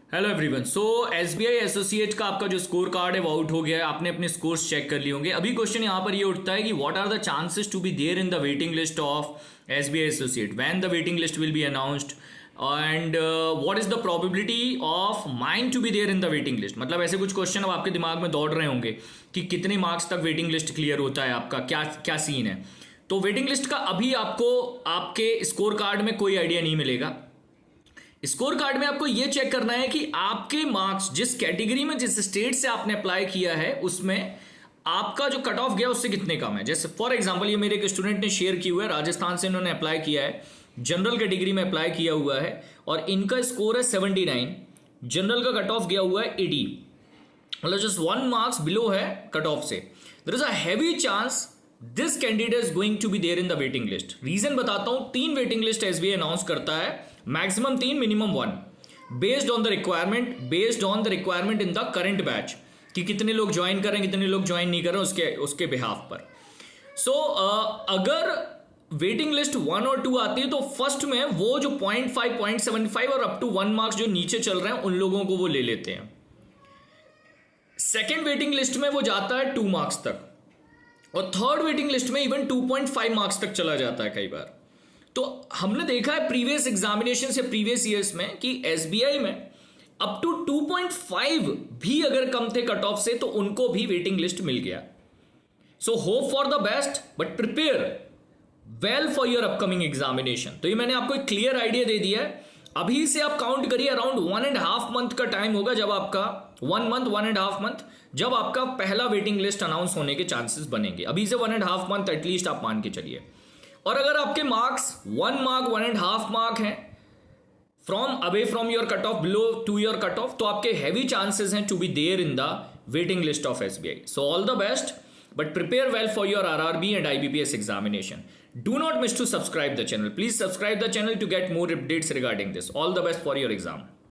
Hello everyone. So SBI associate का आपका जो स्कोर कार्ड है वो आउट हो गया है। आपने अपने स्कोर्स चेक कर लिए होंगे। अभी क्वेश्चन यहाँ पर ये उठता है कि what are the chances to be there in the waiting list of SBI associate when the waiting list will be announced and what is the probability of mine to be there in the waiting list. मतलब ऐसे कुछ question अब आपके दिमाग में दौड़ रहे होंगे कि कितने मार्क्स तक वेटिंग लिस्ट क्लियर होता है, आपका क्या क्या सीन है। तो वेटिंग लिस्ट का अभी आपको आपके स्कोर कार्ड में कोई आइडिया नहीं मिलेगा। स्कोर कार्ड में आपको यह चेक करना है कि आपके मार्क्स जिस कैटेगरी में जिस स्टेट से आपने अप्लाई किया है उसमें आपका जो कट ऑफ गया उससे कितने कम है। जैसे फॉर एग्जांपल ये मेरे एक स्टूडेंट ने शेयर किया हुआ है, राजस्थान से इन्होंने अप्लाई किया है, जनरल कैटेगरी में अप्लाई किया हुआ है और इनका स्कोर है 79, जनरल का कट ऑफ गया हुआ है 80, मतलब जस्ट 1 मार्क्स बिलो है कट ऑफ से। There is a heavy chance this candidate is going to be there in the waiting list. Reason बताता हूं, 3 वेटिंग लिस्ट एसबीआई अनाउंस करता है, maximum 3 minimum 1, based on the requirement in the current batch कि कितने लोग join कर रहे हैं, कितने लोग ज्वाइन नहीं कर रहे हैं उसके बिहाफ पर। सो अगर वेटिंग लिस्ट 1 और 2 आती है तो फर्स्ट में वो जो 0.5 0.75 और अप टू 1 मार्क्स जो नीचे चल रहे हैं उन लोगों को वो ले लेते हैं। सेकेंड वेटिंग लिस्ट में वो जाता है 2 मार्क्स तक और थर्ड वेटिंग लिस्ट में इवन 2.5 मार्क्स तक चला जाता है कई बार। तो हमने देखा है प्रीवियस एग्जामिनेशन से प्रीवियस ईयर्स में कि एसबीआई में अप टू 2.5 भी अगर कम थे कट ऑफ से तो उनको भी वेटिंग लिस्ट मिल गया। So hope for the best but prepare well for your upcoming examination. तो ये मैंने आपको एक क्लियर आइडिया दे दिया है। अभी से आप काउंट करिए, अराउंड 1.5 मंथ का टाइम होगा जब आपका 1.5 मंथ जब आपका पहला वेटिंग लिस्ट अनाउंस होने के चांसेस बनेंगे। अभी से 1.5 मंथ एटलीस्ट आप मान के चलिए। और अगर आपके मार्क्स 1 मार्क 1.5 मार्क हैं from away from your cut off below to your cut off, तो आपके हैवी चांसेस हैं to be there in the waiting list of SBI. So all the best but prepare well for your RRB and IBPS examination. Do not miss to subscribe the channel. Please subscribe the channel to get more updates regarding this. All the best for your exam.